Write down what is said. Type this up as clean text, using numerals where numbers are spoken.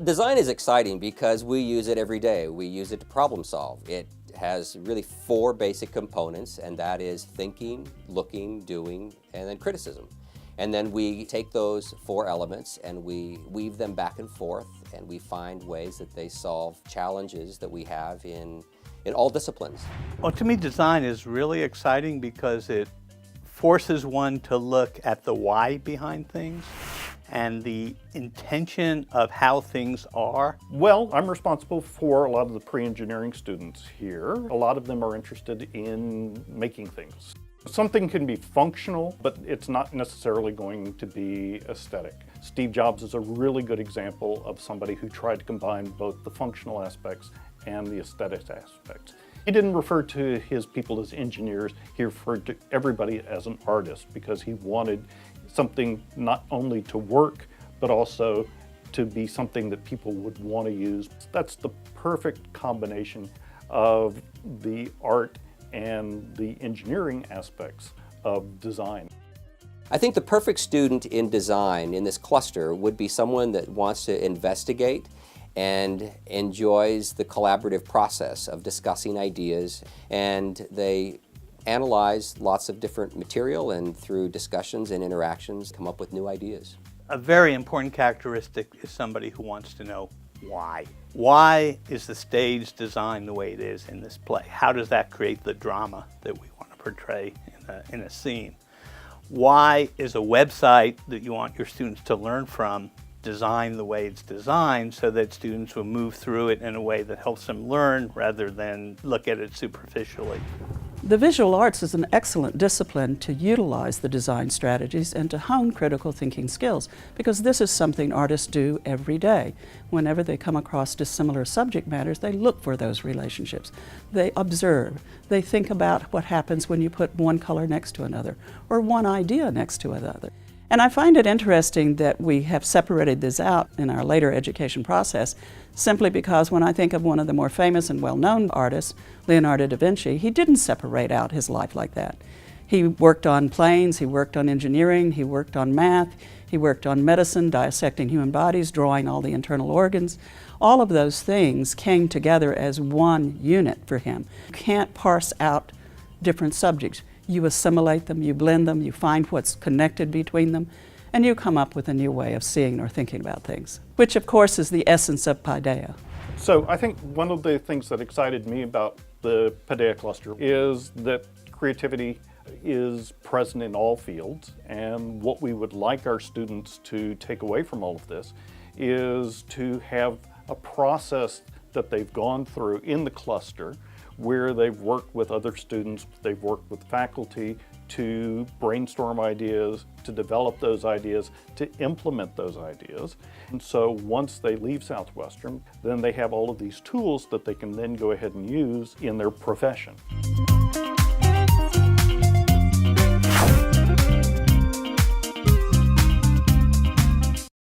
Design is exciting because we use it every day. We use it to problem solve. It has really 4 basic components, and that is thinking, looking, doing, and then criticism. And then we take those 4 elements and we weave them back and forth, and we find ways that they solve challenges that we have in all disciplines. Well, to me, design is really exciting because it forces one to look at the why behind things and the intention of how things are. Well, I'm responsible for a lot of the pre-engineering students here. A lot of them are interested in making things. Something can be functional, but it's not necessarily going to be aesthetic. Steve Jobs is a really good example of somebody who tried to combine both the functional aspects and the aesthetic aspects. He didn't refer to his people as engineers, he referred to everybody as an artist because he wanted something not only to work, but also to be something that people would want to use. That's the perfect combination of the art and the engineering aspects of design. I think the perfect student in design in this cluster would be someone that wants to investigate and enjoys the collaborative process of discussing ideas, and they analyze lots of different material and through discussions and interactions come up with new ideas. A very important characteristic is somebody who wants to know why. Why is the stage designed the way it is in this play? How does that create the drama that we want to portray in a scene? Why is a website that you want your students to learn from designed the way it's designed so that students will move through it in a way that helps them learn rather than look at it superficially? The visual arts is an excellent discipline to utilize the design strategies and to hone critical thinking skills, because this is something artists do every day. Whenever they come across dissimilar subject matters, they look for those relationships. They observe. They think about what happens when you put one color next to another or one idea next to another. And I find it interesting that we have separated this out in our later education process, simply because when I think of one of the more famous and well-known artists, Leonardo da Vinci, he didn't separate out his life like that. He worked on planes, he worked on engineering, he worked on math, he worked on medicine, dissecting human bodies, drawing all the internal organs. All of those things came together as one unit for him. You can't parse out different subjects. You assimilate them, you blend them, you find what's connected between them, and you come up with a new way of seeing or thinking about things, which of course is the essence of Paideia. So I think one of the things that excited me about the Paideia cluster is that creativity is present in all fields, and what we would like our students to take away from all of this is to have a process that they've gone through in the cluster where they've worked with other students, they've worked with faculty to brainstorm ideas, to develop those ideas, to implement those ideas. And so once they leave Southwestern, then they have all of these tools that they can then go ahead and use in their profession.